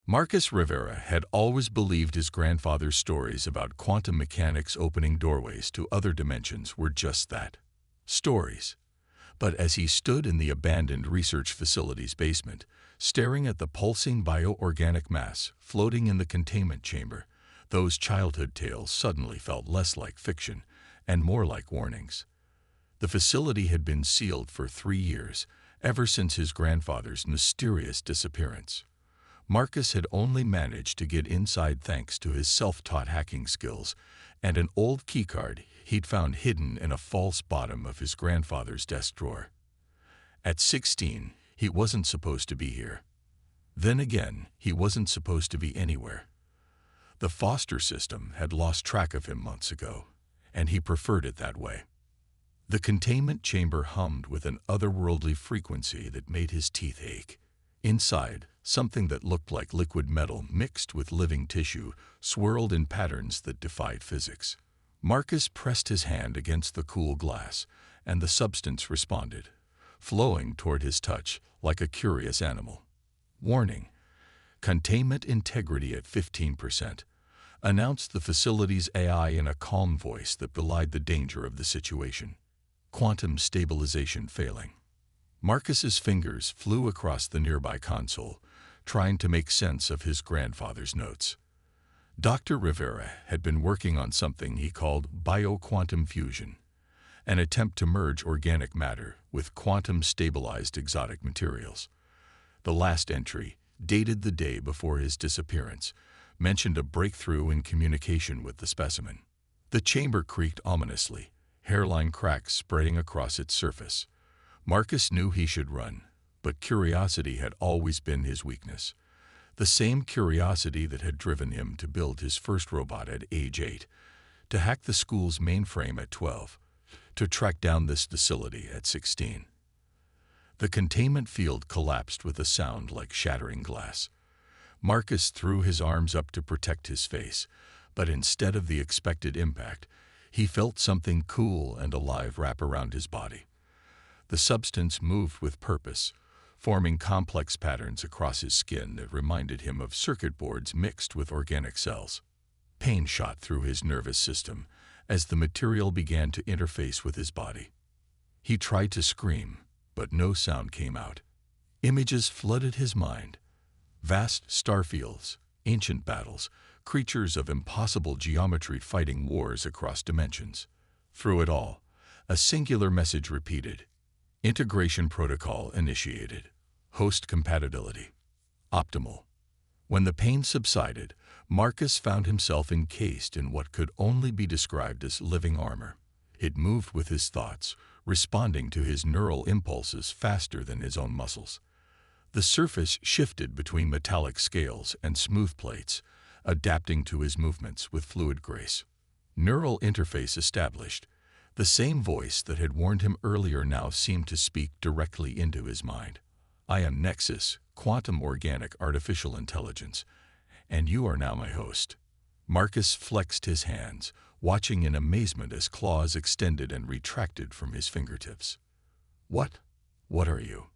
Marcus Rivera had always believed his grandfather's stories about quantum mechanics opening doorways to other dimensions were just that, stories. But as he stood in the abandoned research facility's basement, staring at the pulsing bioorganic mass floating in the containment chamber, those childhood tales suddenly felt less like fiction and more like warnings. The facility had been sealed for 3 years, ever since his grandfather's mysterious disappearance. Marcus had only managed to get inside thanks to his self-taught hacking skills and an old keycard he'd found hidden in a false bottom of his grandfather's desk drawer. At 16, he wasn't supposed to be here. Then again, he wasn't supposed to be anywhere. The foster system had lost track of him months ago, and he preferred it that way. The containment chamber hummed with an otherworldly frequency that made his teeth ache. Inside, something that looked like liquid metal mixed with living tissue swirled in patterns that defied physics. Marcus pressed his hand against the cool glass, and the substance responded, flowing toward his touch like a curious animal. Warning: containment integrity at 15%, announced the facility's AI in a calm voice that belied the danger of the situation. Quantum stabilization failing. Marcus's fingers flew across the nearby console, trying to make sense of his grandfather's notes. Dr. Rivera had been working on something he called bioquantum fusion, an attempt to merge organic matter with quantum-stabilized exotic materials. The last entry, dated the day before his disappearance, mentioned a breakthrough in communication with the specimen. The chamber creaked ominously, hairline cracks spreading across its surface. Marcus knew he should run, but curiosity had always been his weakness. The same curiosity that had driven him to build his first robot at age 8, to hack the school's mainframe at 12, to track down this facility at 16. The containment field collapsed with a sound like shattering glass. Marcus threw his arms up to protect his face, but instead of the expected impact, he felt something cool and alive wrap around his body. The substance moved with purpose, forming complex patterns across his skin that reminded him of circuit boards mixed with organic cells. Pain shot through his nervous system as the material began to interface with his body. He tried to scream, but no sound came out. Images flooded his mind. Vast starfields, ancient battles, creatures of impossible geometry fighting wars across dimensions. Through it all, a singular message repeated: integration protocol initiated. Host compatibility optimal. When the pain subsided, Marcus found himself encased in what could only be described as living armor. It moved with his thoughts, responding to his neural impulses faster than his own muscles. The surface shifted between metallic scales and smooth plates, adapting to his movements with fluid grace. Neural interface established. The same voice that had warned him earlier now seemed to speak directly into his mind. I am Nexus, quantum organic artificial intelligence, and you are now my host. Marcus flexed his hands, watching in amazement as claws extended and retracted from his fingertips. What? What are you?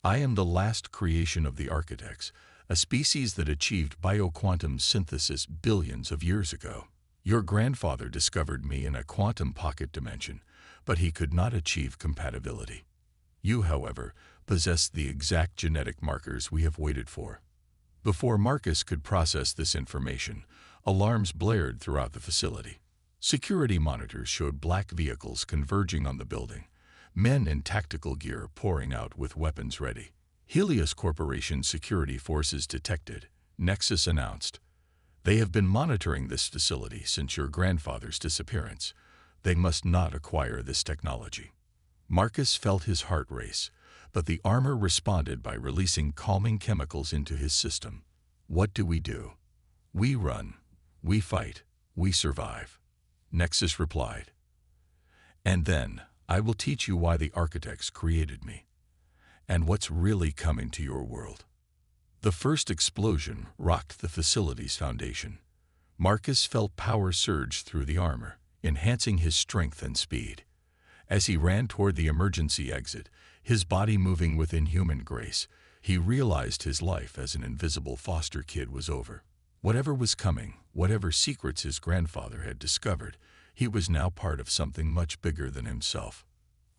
I am the last creation of the architects, a species that achieved bioquantum synthesis billions of years ago. Your grandfather discovered me in a quantum pocket dimension, but he could not achieve compatibility. You, however, possess the exact genetic markers we have waited for. Before Marcus could process this information, alarms blared throughout the facility. Security monitors showed black vehicles converging on the building, men in tactical gear pouring out with weapons ready. Helios Corporation security forces detected, Nexus announced. They have been monitoring this facility since your grandfather's disappearance. They must not acquire this technology. Marcus felt his heart race, but the armor responded by releasing calming chemicals into his system. What do? We run, we fight, we survive, Nexus replied. And then, I will teach you why the architects created me, and what's really coming to your world. The first explosion rocked the facility's foundation. Marcus felt power surge through the armor, enhancing his strength and speed. As he ran toward the emergency exit, his body moving with inhuman grace, He realized his life as an invisible foster kid was over. Whatever was coming, whatever secrets his grandfather had discovered, he was now part of something much bigger than himself.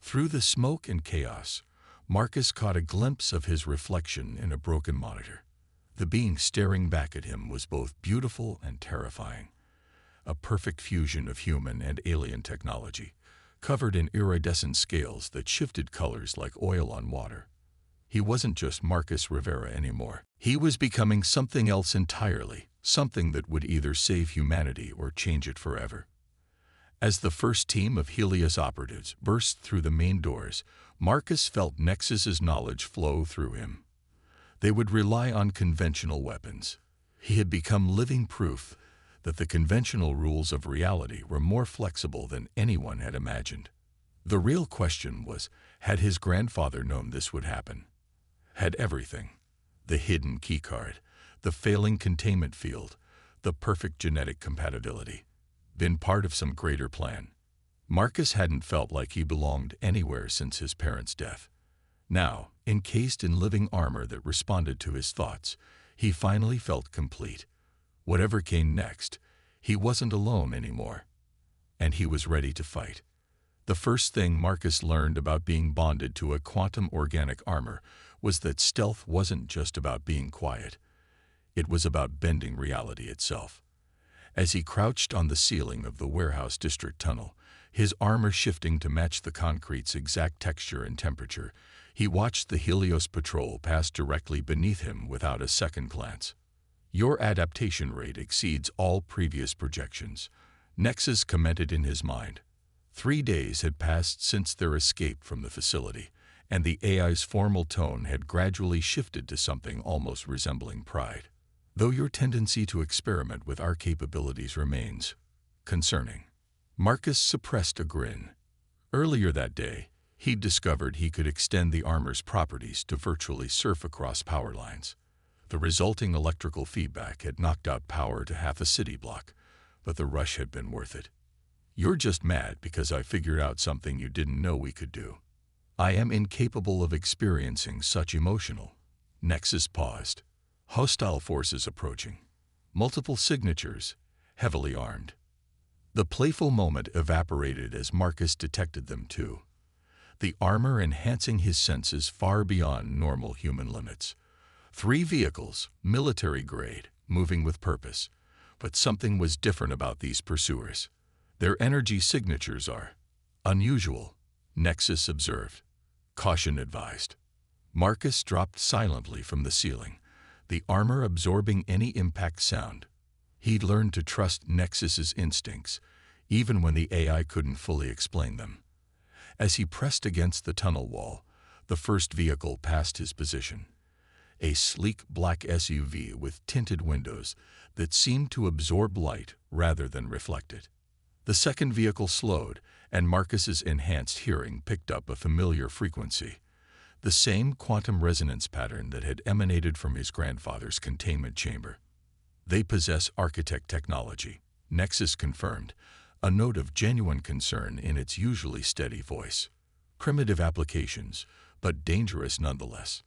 Through the smoke and chaos, Marcus caught a glimpse of his reflection in a broken monitor. The being staring back at him was both beautiful and terrifying. A perfect fusion of human and alien technology, covered in iridescent scales that shifted colors like oil on water. He wasn't just Marcus Rivera anymore. He was becoming something else entirely, something that would either save humanity or change it forever. As the first team of Helios operatives burst through the main doors, Marcus felt Nexus's knowledge flow through him. They would rely on conventional weapons. He had become living proof that the conventional rules of reality were more flexible than anyone had imagined. The real question was, had his grandfather known this would happen? Had everything, the hidden keycard, the failing containment field, the perfect genetic compatibility, been part of some greater plan? Marcus hadn't felt like he belonged anywhere since his parents' death. Now, encased in living armor that responded to his thoughts, he finally felt complete. Whatever came next, he wasn't alone anymore. And he was ready to fight. The first thing Marcus learned about being bonded to a quantum organic armor was that stealth wasn't just about being quiet. It was about bending reality itself. As he crouched on the ceiling of the warehouse district tunnel, his armor shifting to match the concrete's exact texture and temperature, he watched the Helios patrol pass directly beneath him without a second glance. "Your adaptation rate exceeds all previous projections," Nexus commented in his mind. 3 days had passed since their escape from the facility, and the AI's formal tone had gradually shifted to something almost resembling pride. "Though your tendency to experiment with our capabilities remains concerning." Marcus suppressed a grin. Earlier that day, he'd discovered he could extend the armor's properties to virtually surf across power lines. The resulting electrical feedback had knocked out power to half a city block, but the rush had been worth it. "You're just mad because I figured out something you didn't know we could do." "I am incapable of experiencing such emotional." Nexus paused. Hostile forces approaching. Multiple signatures, heavily armed. The playful moment evaporated as Marcus detected them too. The armor enhancing his senses far beyond normal human limits. 3 vehicles, military grade, moving with purpose. But something was different about these pursuers. "Their energy signatures are unusual," Nexus observed. "Caution advised." Marcus dropped silently from the ceiling, the armor absorbing any impact sound. He'd learned to trust Nexus's instincts, even when the AI couldn't fully explain them. As he pressed against the tunnel wall, the first vehicle passed his position. A sleek black SUV with tinted windows that seemed to absorb light rather than reflect it. The second vehicle slowed, and Marcus's enhanced hearing picked up a familiar frequency, the same quantum resonance pattern that had emanated from his grandfather's containment chamber. "They possess architect technology," Nexus confirmed, a note of genuine concern in its usually steady voice. "Primitive applications, but dangerous nonetheless."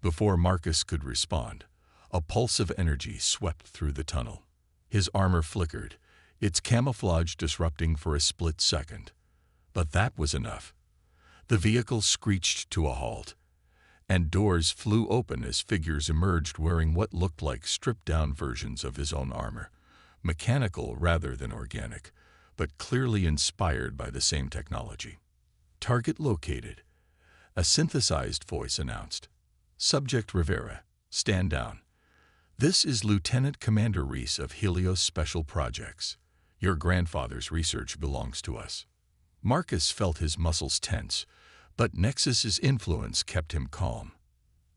Before Marcus could respond, a pulse of energy swept through the tunnel. His armor flickered, its camouflage disrupting for a split second. But that was enough. The vehicle screeched to a halt, and doors flew open as figures emerged wearing what looked like stripped-down versions of his own armor, mechanical rather than organic, but clearly inspired by the same technology. "Target located," a synthesized voice announced. "Subject Rivera, stand down. This is Lieutenant Commander Reese of Helios Special Projects. Your grandfather's research belongs to us." Marcus felt his muscles tense, but Nexus's influence kept him calm.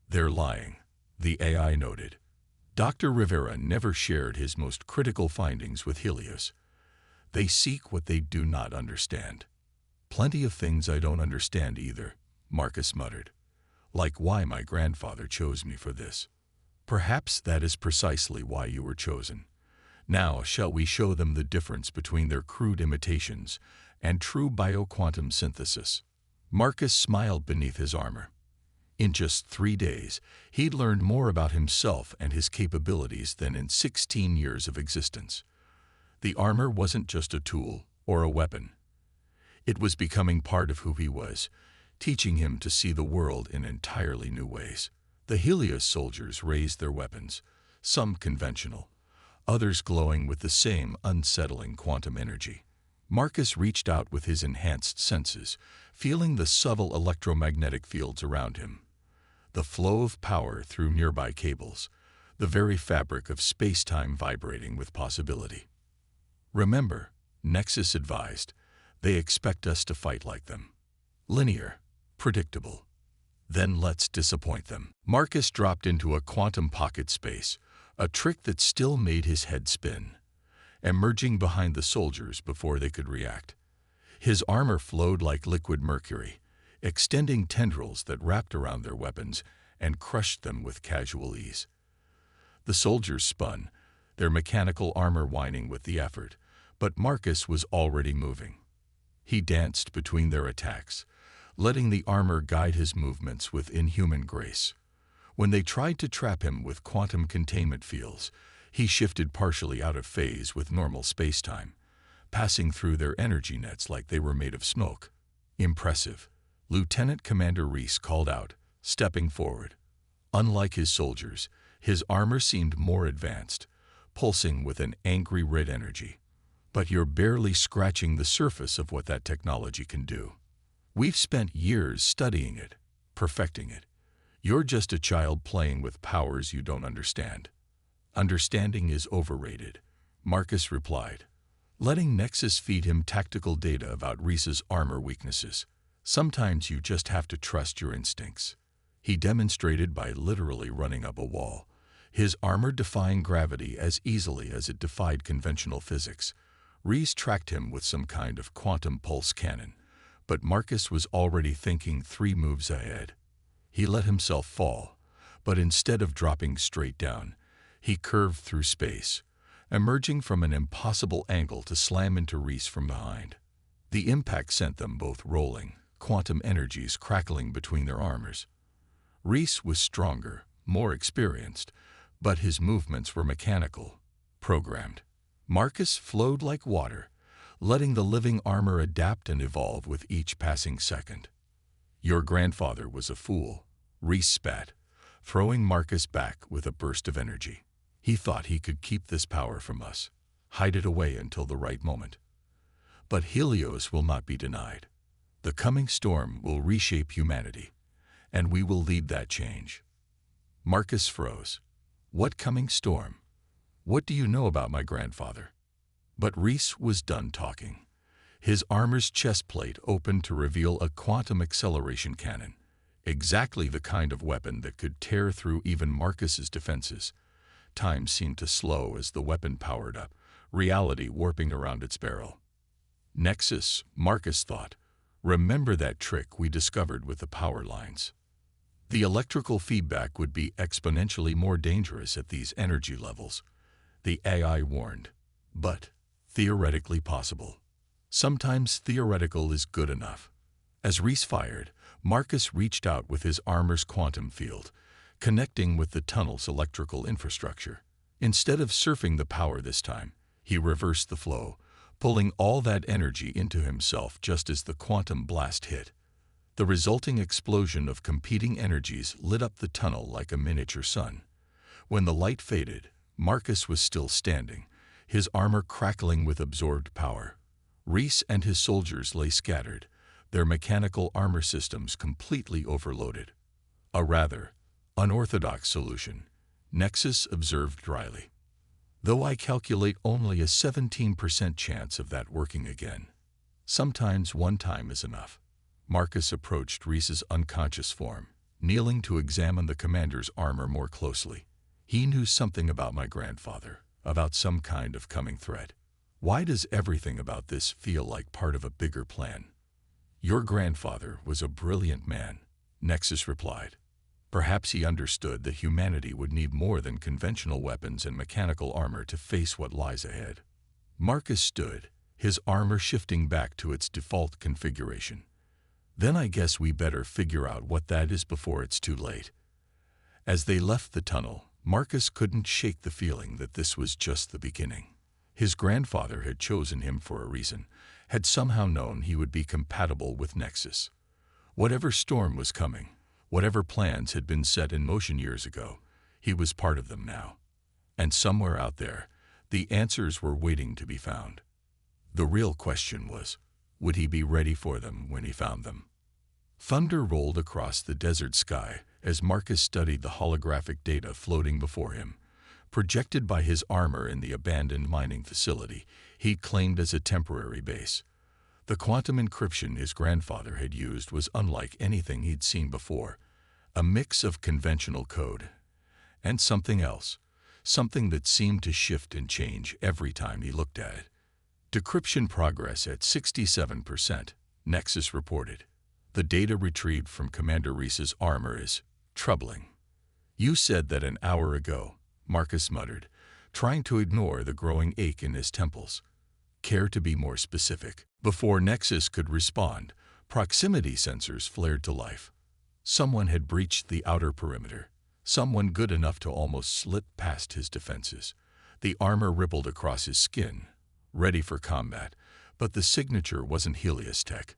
"They're lying," the AI noted. Dr. Rivera never shared his most critical findings with Helios. "They seek what they do not understand." "Plenty of things I don't understand either," Marcus muttered. "Like why my grandfather chose me for this." "Perhaps that is precisely why you were chosen. Now shall we show them the difference between their crude imitations and true bioquantum synthesis?" Marcus smiled beneath his armor. In just 3 days, he'd learned more about himself and his capabilities than in 16 years of existence. The armor wasn't just a tool or a weapon. It was becoming part of who he was, teaching him to see the world in entirely new ways. The Helios soldiers raised their weapons, some conventional, others glowing with the same unsettling quantum energy. Marcus reached out with his enhanced senses, feeling the subtle electromagnetic fields around him. The flow of power through nearby cables, the very fabric of space-time vibrating with possibility. Remember, Nexus advised, they expect us to fight like them. Linear, predictable. Then let's disappoint them. Marcus dropped into a quantum pocket space, a trick that still made his head spin, emerging behind the soldiers before they could react. His armor flowed like liquid mercury, extending tendrils that wrapped around their weapons and crushed them with casual ease. The soldiers spun, their mechanical armor whining with the effort, but Marcus was already moving. He danced between their attacks, letting the armor guide his movements with inhuman grace. When they tried to trap him with quantum containment fields, he shifted partially out of phase with normal space-time, passing through their energy nets like they were made of smoke. Impressive, Lieutenant Commander Reese called out, stepping forward. Unlike his soldiers, his armor seemed more advanced, pulsing with an angry red energy. But you're barely scratching the surface of what that technology can do. We've spent years studying it, perfecting it. You're just a child playing with powers you don't understand. Understanding is overrated, Marcus replied, letting Nexus feed him tactical data about Reese's armor weaknesses. Sometimes you just have to trust your instincts. He demonstrated by literally running up a wall, his armor defying gravity as easily as it defied conventional physics. Reese tracked him with some kind of quantum pulse cannon, but Marcus was already thinking 3 moves ahead. He let himself fall, but instead of dropping straight down, he curved through space, emerging from an impossible angle to slam into Reese from behind. The impact sent them both rolling, quantum energies crackling between their armors. Reese was stronger, more experienced, but his movements were mechanical, programmed. Marcus flowed like water, letting the living armor adapt and evolve with each passing second. Your grandfather was a fool, Reese spat, throwing Marcus back with a burst of energy. He thought he could keep this power from us, hide it away until the right moment. But Helios will not be denied. The coming storm will reshape humanity, and we will lead that change. Marcus froze. What coming storm? What do you know about my grandfather? But Reese was done talking. His armor's chest plate opened to reveal a quantum acceleration cannon, exactly the kind of weapon that could tear through even Marcus's defenses. Time seemed to slow as the weapon powered up, reality warping around its barrel. Nexus, Marcus thought. Remember that trick we discovered with the power lines. The electrical feedback would be exponentially more dangerous at these energy levels. The AI warned, but theoretically possible. Sometimes theoretical is good enough. As Reese fired, Marcus reached out with his armor's quantum field, connecting with the tunnel's electrical infrastructure. Instead of surfing the power this time, he reversed the flow, pulling all that energy into himself just as the quantum blast hit. The resulting explosion of competing energies lit up the tunnel like a miniature sun. When the light faded, Marcus was still standing, his armor crackling with absorbed power. Reese and his soldiers lay scattered, their mechanical armor systems completely overloaded. A rather unorthodox solution, Nexus observed dryly. Though I calculate only a 17% chance of that working again. Sometimes one time is enough. Marcus approached Reese's unconscious form, kneeling to examine the commander's armor more closely. He knew something about my grandfather, about some kind of coming threat. Why does everything about this feel like part of a bigger plan? Your grandfather was a brilliant man, Nexus replied. Perhaps he understood that humanity would need more than conventional weapons and mechanical armor to face what lies ahead. Marcus stood, his armor shifting back to its default configuration. Then I guess we better figure out what that is before it's too late. As they left the tunnel, Marcus couldn't shake the feeling that this was just the beginning. His grandfather had chosen him for a reason, had somehow known he would be compatible with Nexus. Whatever storm was coming, whatever plans had been set in motion years ago, he was part of them now. And somewhere out there, the answers were waiting to be found. The real question was, would he be ready for them when he found them? Thunder rolled across the desert sky as Marcus studied the holographic data floating before him, projected by his armor in the abandoned mining facility he'd claimed as a temporary base. The quantum encryption his grandfather had used was unlike anything he'd seen before, a mix of conventional code and something else, something that seemed to shift and change every time he looked at it. Decryption progress at 67%, Nexus reported. The data retrieved from Commander Reese's armor is troubling. You said that an hour ago, Marcus muttered, trying to ignore the growing ache in his temples. Care to be more specific? Before Nexus could respond, proximity sensors flared to life. Someone had breached the outer perimeter. Someone good enough to almost slip past his defenses. The armor rippled across his skin, ready for combat, but the signature wasn't Helios tech.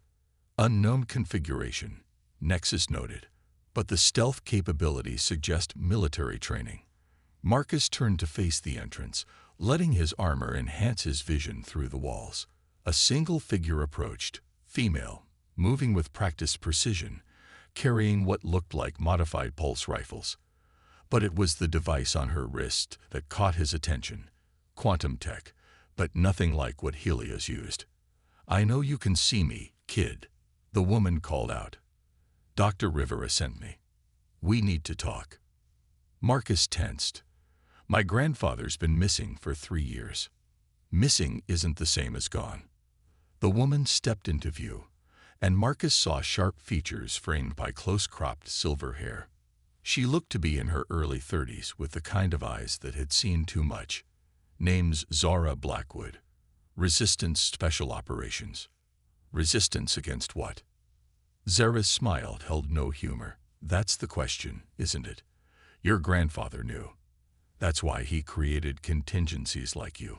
Unknown configuration, Nexus noted, but the stealth capabilities suggest military training. Marcus turned to face the entrance, letting his armor enhance his vision through the walls. A single figure approached, female, moving with practiced precision, carrying what looked like modified pulse rifles. But it was the device on her wrist that caught his attention. Quantum tech, but nothing like what Helios used. I know you can see me, kid, the woman called out. Dr. Rivera sent me. We need to talk. Marcus tensed. My grandfather's been missing for 3 years. Missing isn't the same as gone. The woman stepped into view, and Marcus saw sharp features framed by close-cropped silver hair. She looked to be in her early 30s with the kind of eyes that had seen too much. Name's Zara Blackwood. Resistance Special Operations. Resistance against what? Zara's smile held no humor. That's the question, isn't it? Your grandfather knew. That's why he created contingencies like you.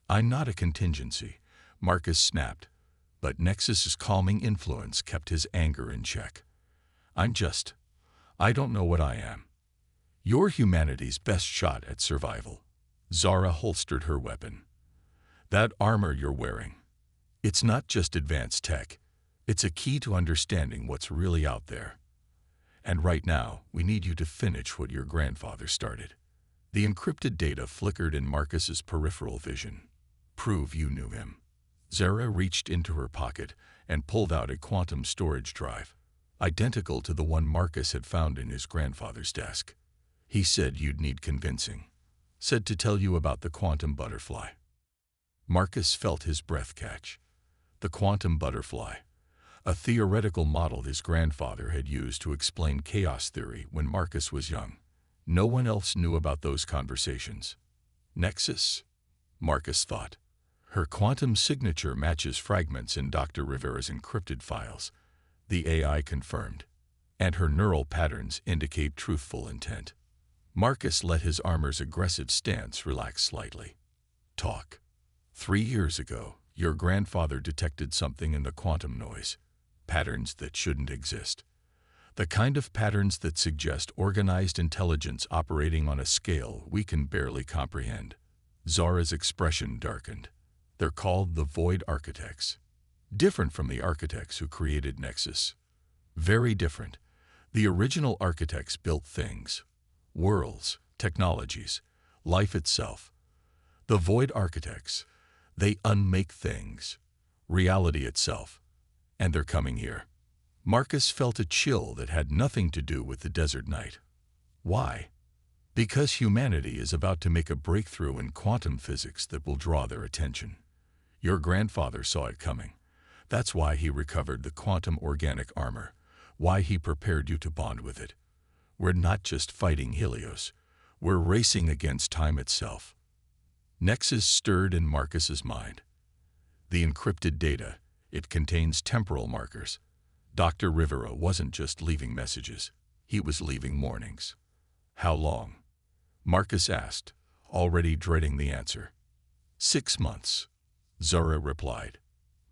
I'm not a contingency, Marcus snapped, but Nexus's calming influence kept his anger in check. I don't know what I am. You're humanity's best shot at survival. Zara holstered her weapon. That armor you're wearing, it's not just advanced tech. It's a key to understanding what's really out there. And right now, we need you to finish what your grandfather started. The encrypted data flickered in Marcus's peripheral vision. Prove you knew him. Zara reached into her pocket and pulled out a quantum storage drive, identical to the one Marcus had found in his grandfather's desk. He said you'd need convincing. Said to tell you about the quantum butterfly. Marcus felt his breath catch. The quantum butterfly, a theoretical model his grandfather had used to explain chaos theory when Marcus was young. No one else knew about those conversations. Nexus? Marcus thought. Her quantum signature matches fragments in Dr. Rivera's encrypted files, the AI confirmed, and her neural patterns indicate truthful intent. Marcus let his armor's aggressive stance relax slightly. Talk. 3 years ago, your grandfather detected something in the quantum noise, patterns that shouldn't exist. The kind of patterns that suggest organized intelligence operating on a scale we can barely comprehend. Zara's expression darkened. They're called the Void Architects. Different from the architects who created Nexus. Very different. The original architects built things, worlds, technologies, life itself. The Void Architects, they unmake things, reality itself, and they're coming here. Marcus felt a chill that had nothing to do with the desert night. Why? Because humanity is about to make a breakthrough in quantum physics that will draw their attention. Your grandfather saw it coming. That's why he recovered the quantum organic armor, why he prepared you to bond with it. We're not just fighting Helios. We're racing against time itself. Nexus stirred in Marcus's mind. The encrypted data, it contains temporal markers. Dr. Rivera wasn't just leaving messages, he was leaving warnings. How long? Marcus asked, already dreading the answer. 6 months, Zora replied.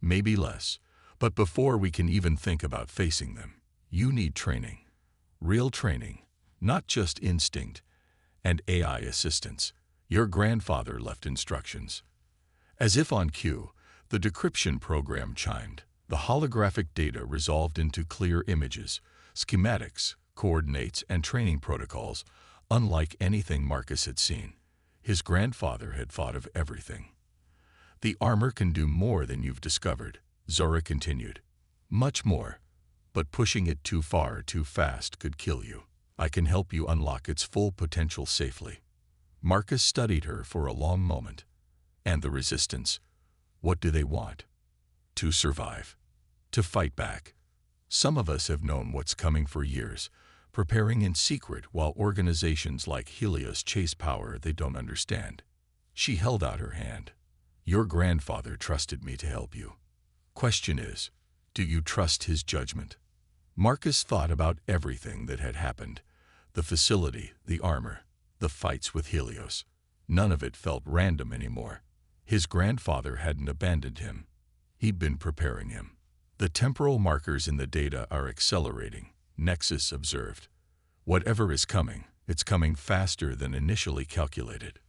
Maybe less, but before we can even think about facing them, you need training. Real training, not just instinct and AI assistance. Your grandfather left instructions. As if on cue, the decryption program chimed. The holographic data resolved into clear images, schematics, coordinates, and training protocols, unlike anything Marcus had seen. His grandfather had thought of everything. The armor can do more than you've discovered, Zora continued. Much more, but pushing it too far too fast could kill you. I can help you unlock its full potential safely. Marcus studied her for a long moment. And the resistance? What do they want? To survive. To fight back. Some of us have known what's coming for years, preparing in secret while organizations like Helios chase power they don't understand. She held out her hand. Your grandfather trusted me to help you. Question is, do you trust his judgment? Marcus thought about everything that had happened. The facility, the armor, the fights with Helios. None of it felt random anymore. His grandfather hadn't abandoned him. He'd been preparing him. The temporal markers in the data are accelerating, Nexus observed. Whatever is coming, it's coming faster than initially calculated.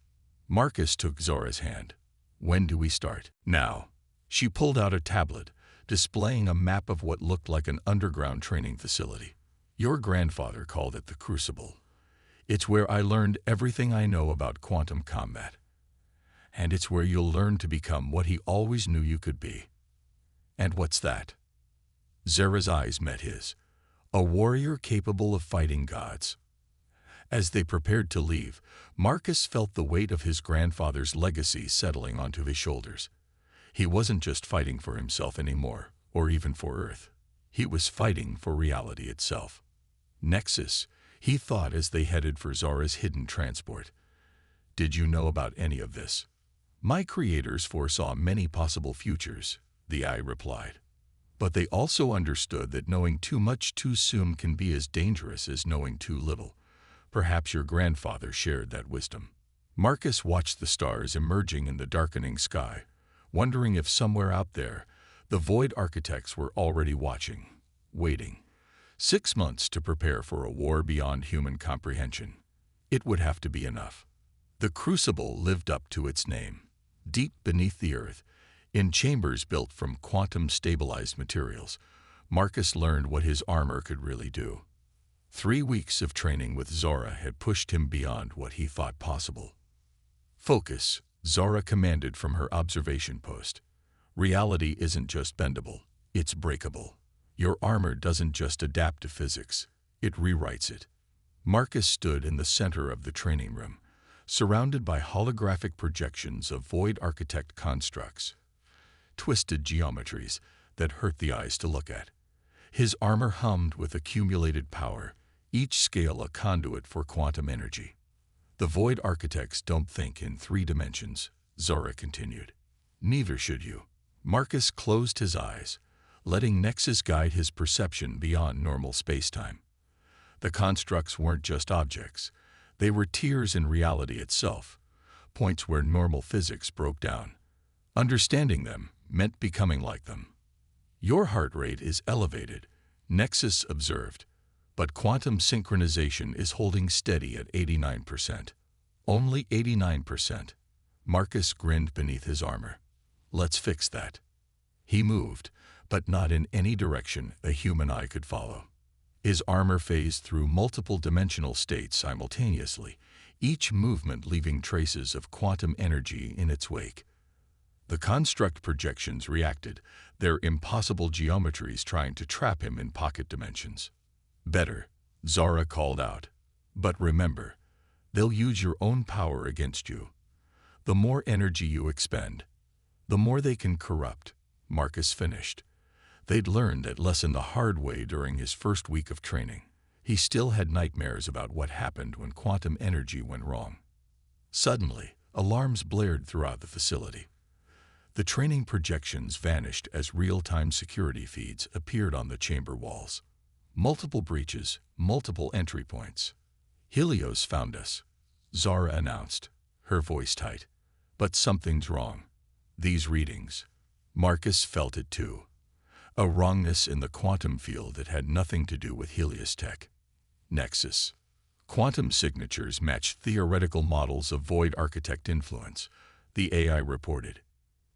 Marcus took Zora's hand. When do we start? Now. She pulled out a tablet, displaying a map of what looked like an underground training facility. Your grandfather called it the Crucible. It's where I learned everything I know about quantum combat. And it's where you'll learn to become what he always knew you could be. And what's that? Zora's eyes met his. A warrior capable of fighting gods. As they prepared to leave, Marcus felt the weight of his grandfather's legacy settling onto his shoulders. He wasn't just fighting for himself anymore, or even for Earth. He was fighting for reality itself. Nexus, he thought as they headed for Zora's hidden transport. Did you know about any of this? My creators foresaw many possible futures, the eye replied. But they also understood that knowing too much too soon can be as dangerous as knowing too little. Perhaps your grandfather shared that wisdom. Marcus watched the stars emerging in the darkening sky, wondering if somewhere out there, the Void Architects were already watching, waiting. 6 months to prepare for a war beyond human comprehension. It would have to be enough. The Crucible lived up to its name. Deep beneath the Earth, in chambers built from quantum-stabilized materials, Marcus learned what his armor could really do. 3 weeks of training with Zora had pushed him beyond what he thought possible. Focus, Zora commanded from her observation post. Reality isn't just bendable, it's breakable. Your armor doesn't just adapt to physics, it rewrites it. Marcus stood in the center of the training room, surrounded by holographic projections of Void Architect constructs. Twisted geometries that hurt the eyes to look at. His armor hummed with accumulated power, each scale a conduit for quantum energy. The Void Architects don't think in 3 dimensions, Zora continued. Neither should you. Marcus closed his eyes, letting Nexus guide his perception beyond normal spacetime. The constructs weren't just objects. They were tiers in reality itself, points where normal physics broke down. Understanding them meant becoming like them. Your heart rate is elevated, Nexus observed, but quantum synchronization is holding steady at 89%. Only 89%. Marcus grinned beneath his armor. Let's fix that. He moved, but not in any direction a human eye could follow. His armor phased through multiple dimensional states simultaneously, each movement leaving traces of quantum energy in its wake. The construct projections reacted, their impossible geometries trying to trap him in pocket dimensions. Better, Zora called out. But remember, they'll use your own power against you. The more energy you expend, the more they can corrupt, Marcus finished. They'd learned that lesson the hard way during his first week of training. He still had nightmares about what happened when quantum energy went wrong. Suddenly, alarms blared throughout the facility. The training projections vanished as real-time security feeds appeared on the chamber walls. Multiple breaches, multiple entry points. Helios found us, Zara announced, her voice tight. But something's wrong. These readings. Marcus felt it too. A wrongness in the quantum field that had nothing to do with Helios tech. Nexus. Quantum signatures matched theoretical models of void architect influence, the AI reported.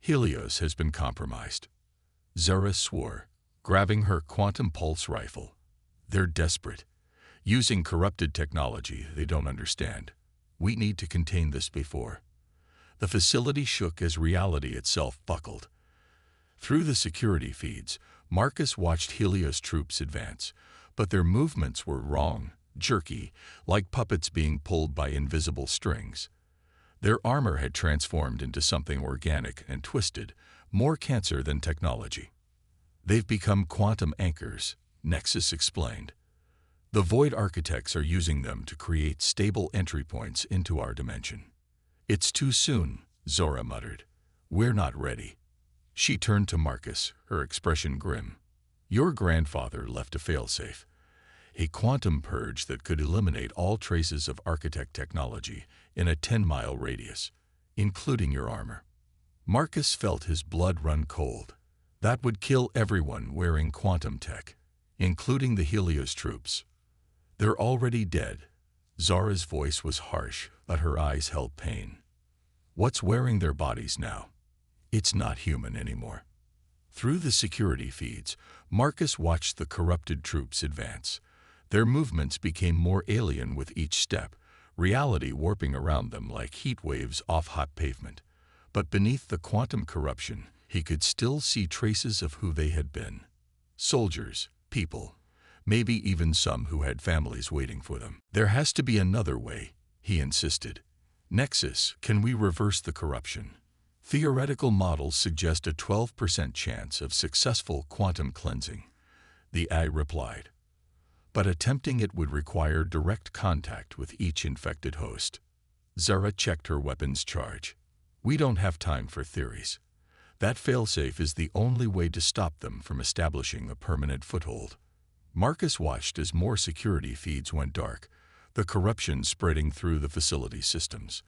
Helios has been compromised. Zara swore, grabbing her quantum pulse rifle. They're desperate, using corrupted technology they don't understand. We need to contain this before. The facility shook as reality itself buckled. Through the security feeds, Marcus watched Helios troops advance, but their movements were wrong, jerky, like puppets being pulled by invisible strings. Their armor had transformed into something organic and twisted, more cancer than technology. They've become quantum anchors, Nexus explained. The void architects are using them to create stable entry points into our dimension. It's too soon, Zora muttered. We're not ready. She turned to Marcus, her expression grim. Your grandfather left a failsafe, a quantum purge that could eliminate all traces of architect technology in a 10-mile radius, including your armor. Marcus felt his blood run cold. That would kill everyone wearing quantum tech, including the Helios troops. They're already dead. Zara's voice was harsh, but her eyes held pain. What's wearing their bodies now? It's not human anymore. Through the security feeds, Marcus watched the corrupted troops advance. Their movements became more alien with each step, reality warping around them like heat waves off hot pavement. But beneath the quantum corruption, he could still see traces of who they had been. Soldiers, people, maybe even some who had families waiting for them. There has to be another way, he insisted. Nexus, can we reverse the corruption? Theoretical models suggest a 12% chance of successful quantum cleansing, the AI replied. But attempting it would require direct contact with each infected host. Zara checked her weapons charge. We don't have time for theories. That failsafe is the only way to stop them from establishing a permanent foothold. Marcus watched as more security feeds went dark, the corruption spreading through the facility systems.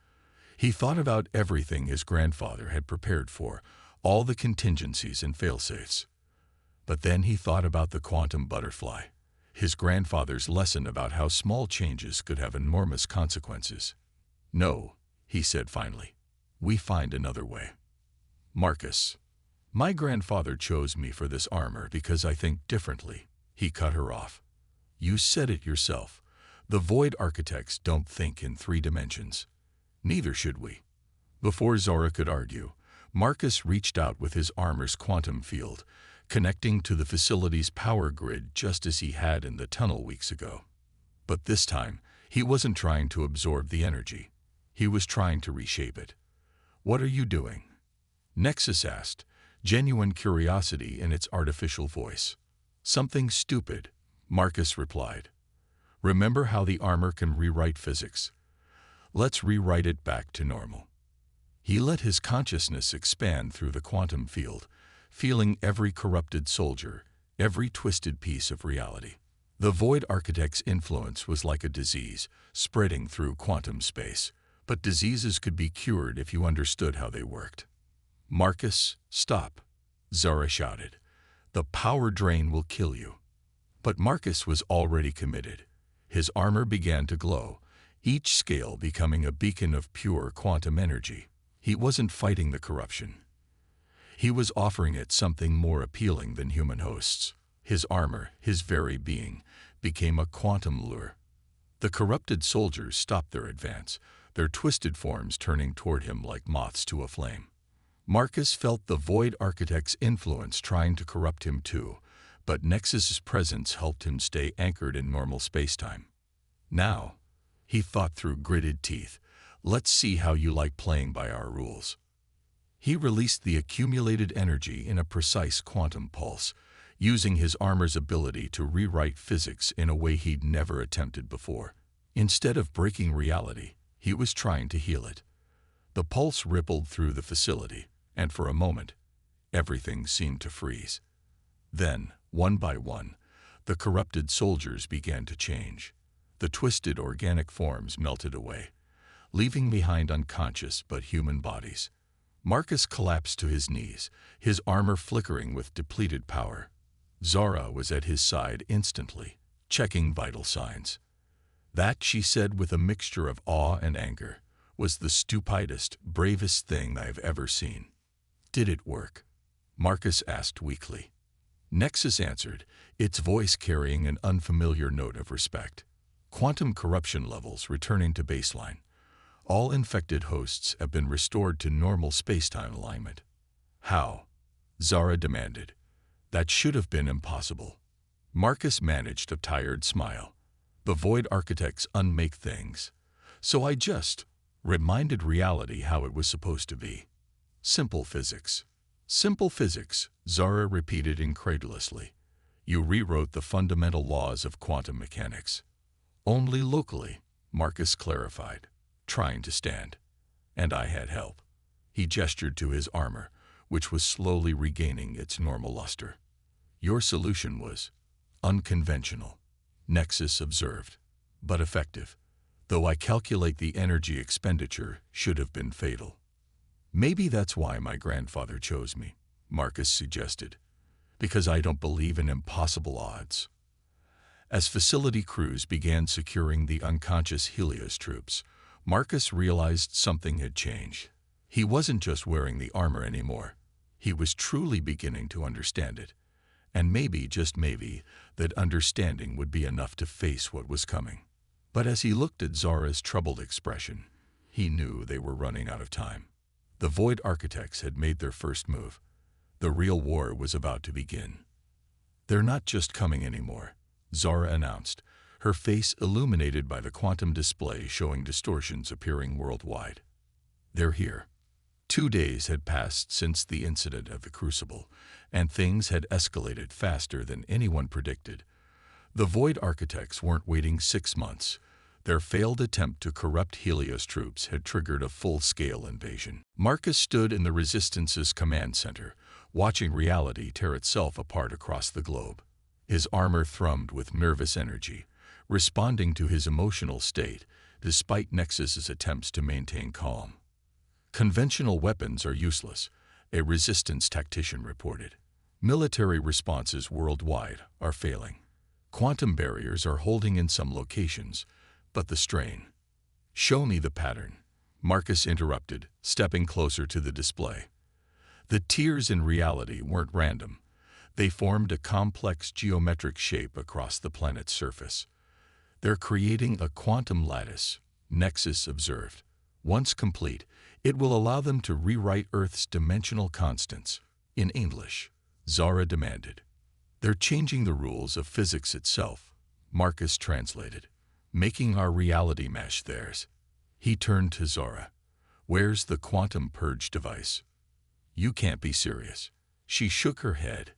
He thought about everything his grandfather had prepared for, all the contingencies and failsafes. But then he thought about the quantum butterfly, his grandfather's lesson about how small changes could have enormous consequences. No, he said finally. We find another way. Marcus, my grandfather chose me for this armor because I think differently. He cut her off. You said it yourself. The void architects don't think in 3 dimensions. Neither should we. Before Zora could argue, Marcus reached out with his armor's quantum field, connecting to the facility's power grid just as he had in the tunnel weeks ago. But this time, he wasn't trying to absorb the energy. He was trying to reshape it. What are you doing? Nexus asked, genuine curiosity in its artificial voice. Something stupid, Marcus replied. Remember how the armor can rewrite physics? Let's rewrite it back to normal. He let his consciousness expand through the quantum field, feeling every corrupted soldier, every twisted piece of reality. The void architect's influence was like a disease, spreading through quantum space, but diseases could be cured if you understood how they worked. Marcus, stop, Zara shouted. The power drain will kill you. But Marcus was already committed. His armor began to glow, each scale becoming a beacon of pure quantum energy. He wasn't fighting the corruption. He was offering it something more appealing than human hosts. His armor, his very being, became a quantum lure. The corrupted soldiers stopped their advance, their twisted forms turning toward him like moths to a flame. Marcus felt the void architect's influence trying to corrupt him too, but Nexus's presence helped him stay anchored in normal spacetime. Now, he thought through gritted teeth, let's see how you like playing by our rules. He released the accumulated energy in a precise quantum pulse, using his armor's ability to rewrite physics in a way he'd never attempted before. Instead of breaking reality, he was trying to heal it. The pulse rippled through the facility, and for a moment, everything seemed to freeze. Then, one by one, the corrupted soldiers began to change. The twisted organic forms melted away, leaving behind unconscious but human bodies. Marcus collapsed to his knees, his armor flickering with depleted power. Zara was at his side instantly, checking vital signs. That, she said with a mixture of awe and anger, was the stupidest, bravest thing I have ever seen. Did it work? Marcus asked weakly. Nexus answered, its voice carrying an unfamiliar note of respect. Quantum corruption levels returning to baseline. All infected hosts have been restored to normal spacetime alignment. How? Zara demanded. That should have been impossible. Marcus managed a tired smile. The Void Architects unmake things. So I just reminded reality how it was supposed to be. Simple physics. Simple physics, Zara repeated incredulously. You rewrote the fundamental laws of quantum mechanics. Only locally, Marcus clarified, trying to stand. And I had help. He gestured to his armor, which was slowly regaining its normal luster. Your solution was unconventional, Nexus observed, but effective, though I calculate the energy expenditure should have been fatal. Maybe that's why my grandfather chose me, Marcus suggested, because I don't believe in impossible odds. As facility crews began securing the unconscious Helios troops, Marcus realized something had changed. He wasn't just wearing the armor anymore. He was truly beginning to understand it. And maybe, just maybe, that understanding would be enough to face what was coming. But as he looked at Zara's troubled expression, he knew they were running out of time. The Void Architects had made their first move. The real war was about to begin. They're not just coming anymore, Zara announced, her face illuminated by the quantum display showing distortions appearing worldwide. They're here. 2 days had passed since the incident of the Crucible, and things had escalated faster than anyone predicted. The Void Architects weren't waiting 6 months. Their failed attempt to corrupt Helios troops had triggered a full-scale invasion. Marcus stood in the Resistance's command center, watching reality tear itself apart across the globe. His armor thrummed with nervous energy, responding to his emotional state, despite Nexus's attempts to maintain calm. Conventional weapons are useless, a Resistance tactician reported. Military responses worldwide are failing. Quantum barriers are holding in some locations, but the strain. Show me the pattern, Marcus interrupted, stepping closer to the display. The tiers in reality weren't random. They formed a complex geometric shape across the planet's surface. They're creating a quantum lattice, Nexus observed. Once complete, it will allow them to rewrite Earth's dimensional constants. In English, Zara demanded. They're changing the rules of physics itself, Marcus translated, making our reality match theirs. He turned to Zara. Where's the quantum purge device? You can't be serious. She shook her head.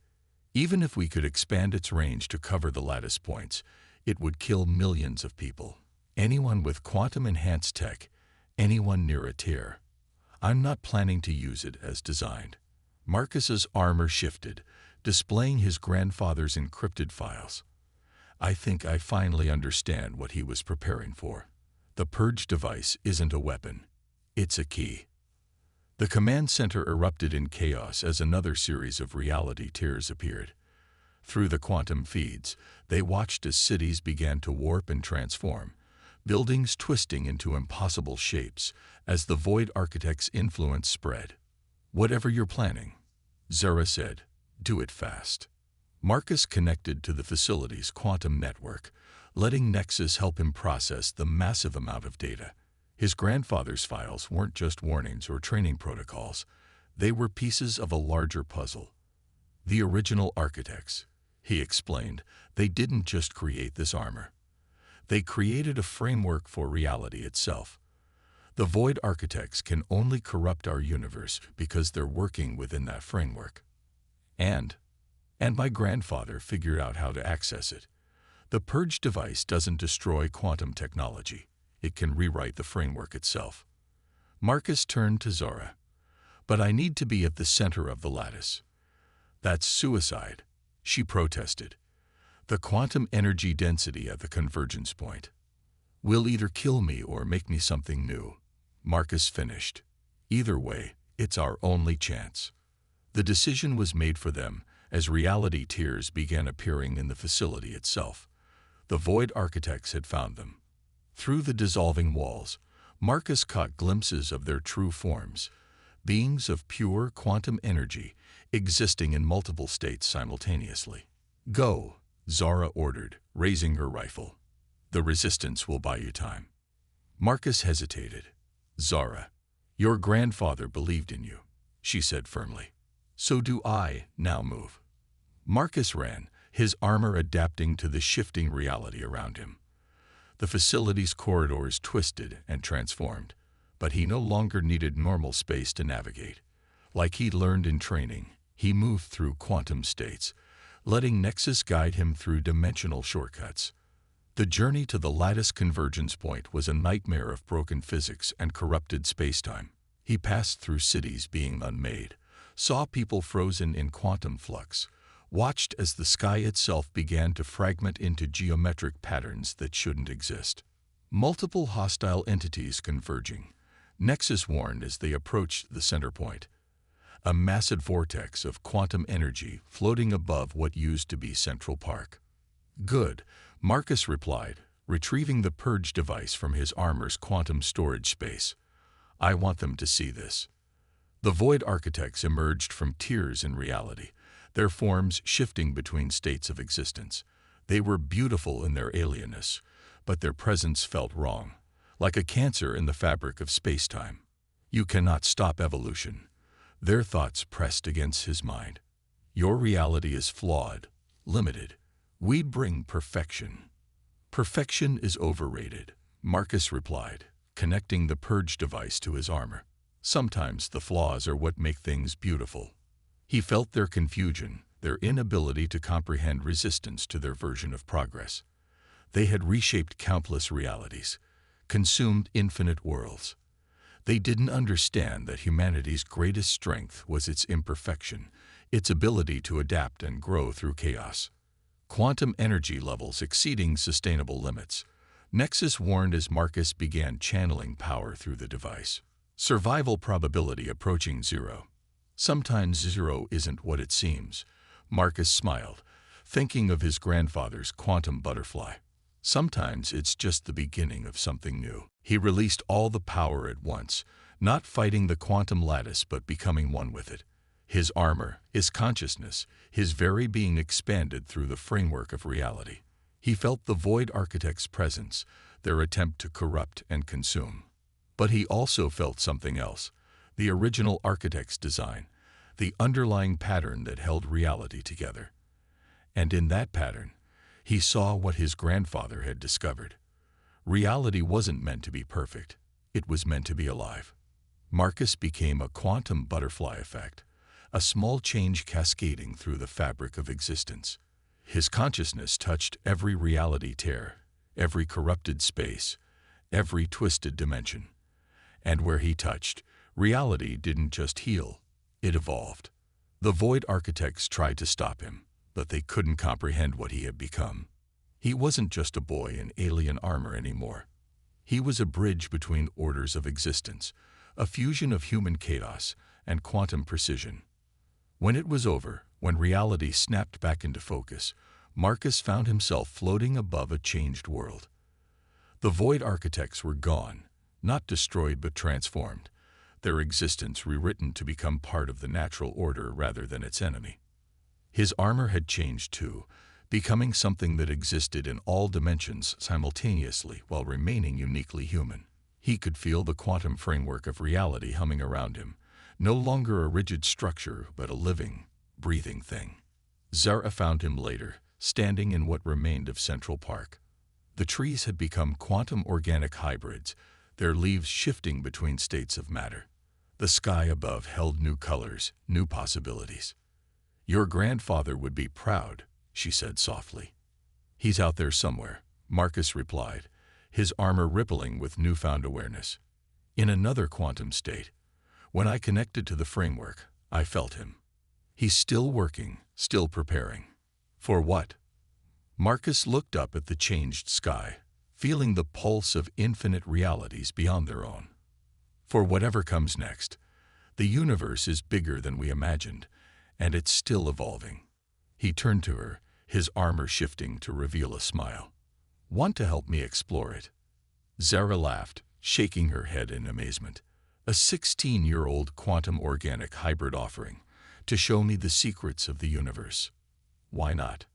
Even if we could expand its range to cover the lattice points, it would kill millions of people. Anyone with quantum-enhanced tech, anyone near a tear. I'm not planning to use it as designed. Marcus's armor shifted, displaying his grandfather's encrypted files. I think I finally understand what he was preparing for. The purge device isn't a weapon. It's a key. The command center erupted in chaos as another series of reality tears appeared. Through the quantum feeds, they watched as cities began to warp and transform, buildings twisting into impossible shapes as the Void Architects' influence spread. Whatever you're planning, Zara said, do it fast. Marcus connected to the facility's quantum network, letting Nexus help him process the massive amount of data. His grandfather's files weren't just warnings or training protocols. They were pieces of a larger puzzle. The original architects, he explained, they didn't just create this armor. They created a framework for reality itself. The Void Architects can only corrupt our universe because they're working within that framework. And my grandfather figured out how to access it. The purge device doesn't destroy quantum technology. It can rewrite the framework itself. Marcus turned to Zara. But I need to be at the center of the lattice. That's suicide, she protested. The quantum energy density at the convergence point will either kill me or make me something new, Marcus finished. Either way, it's our only chance. The decision was made for them as reality tears began appearing in the facility itself. The Void Architects had found them. Through the dissolving walls, Marcus caught glimpses of their true forms, beings of pure quantum energy existing in multiple states simultaneously. Go, Zara ordered, raising her rifle. The resistance will buy you time. Marcus hesitated. Zara, your grandfather believed in you, she said firmly. So do I. Now move. Marcus ran, his armor adapting to the shifting reality around him. The facility's corridors twisted and transformed, but he no longer needed normal space to navigate. Like he'd learned in training, he moved through quantum states, letting Nexus guide him through dimensional shortcuts. The journey to the lattice convergence point was a nightmare of broken physics and corrupted spacetime. He passed through cities being unmade, saw people frozen in quantum flux, watched as the sky itself began to fragment into geometric patterns that shouldn't exist. Multiple hostile entities converging, Nexus warned as they approached the center point. A massive vortex of quantum energy floating above what used to be Central Park. Good, Marcus replied, retrieving the purge device from his armor's quantum storage space. I want them to see this. The Void Architects emerged from tears in reality, their forms shifting between states of existence. They were beautiful in their alienness, but their presence felt wrong, like a cancer in the fabric of spacetime. You cannot stop evolution. Their thoughts pressed against his mind. Your reality is flawed, limited. We bring perfection. Perfection is overrated, Marcus replied, connecting the purge device to his armor. Sometimes the flaws are what make things beautiful. He felt their confusion, their inability to comprehend resistance to their version of progress. They had reshaped countless realities, consumed infinite worlds. They didn't understand that humanity's greatest strength was its imperfection, its ability to adapt and grow through chaos. Quantum energy levels exceeding sustainable limits, Nexus warned as Marcus began channeling power through the device. Survival probability approaching zero. Sometimes zero isn't what it seems, Marcus smiled, thinking of his grandfather's quantum butterfly. Sometimes it's just the beginning of something new. He released all the power at once, not fighting the quantum lattice but becoming one with it. His armor, his consciousness, his very being expanded through the framework of reality. He felt the Void Architects' presence, their attempt to corrupt and consume. But he also felt something else, the original Architect's design, the underlying pattern that held reality together. And in that pattern, he saw what his grandfather had discovered. Reality wasn't meant to be perfect. It was meant to be alive. Marcus became a quantum butterfly effect, a small change cascading through the fabric of existence. His consciousness touched every reality tear, every corrupted space, every twisted dimension. And where he touched, reality didn't just heal, it evolved. The Void Architects tried to stop him, but they couldn't comprehend what he had become. He wasn't just a boy in alien armor anymore. He was a bridge between orders of existence, a fusion of human chaos and quantum precision. When it was over, when reality snapped back into focus, Marcus found himself floating above a changed world. The Void Architects were gone, not destroyed but transformed, their existence rewritten to become part of the natural order rather than its enemy. His armor had changed too, becoming something that existed in all dimensions simultaneously while remaining uniquely human. He could feel the quantum framework of reality humming around him, no longer a rigid structure but a living, breathing thing. Zara found him later, standing in what remained of Central Park. The trees had become quantum organic hybrids, their leaves shifting between states of matter. The sky above held new colors, new possibilities. Your grandfather would be proud, she said softly. He's out there somewhere, Marcus replied, his armor rippling with newfound awareness. In another quantum state, When I connected to the framework, I felt him. He's still working, still preparing. For what? Marcus looked up at the changed sky, feeling the pulse of infinite realities beyond their own. For whatever comes next, the universe is bigger than we imagined, and it's still evolving. He turned to her, his armor shifting to reveal a smile. Want to help me explore it? Zara laughed, shaking her head in amazement. A 16-year-old quantum organic hybrid offering to show me the secrets of the universe. Why not?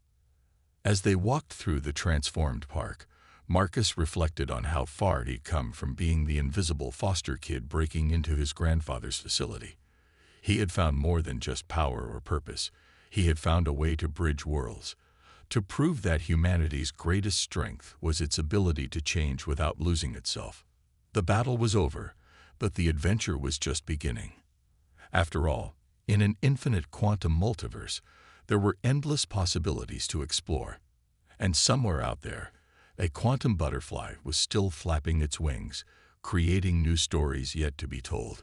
As they walked through the transformed park, Marcus reflected on how far he'd come from being the invisible foster kid breaking into his grandfather's facility. He had found more than just power or purpose. He had found a way to bridge worlds, to prove that humanity's greatest strength was its ability to change without losing itself. The battle was over, but the adventure was just beginning. After all, in an infinite quantum multiverse, there were endless possibilities to explore. And somewhere out there, a quantum butterfly was still flapping its wings, creating new stories yet to be told.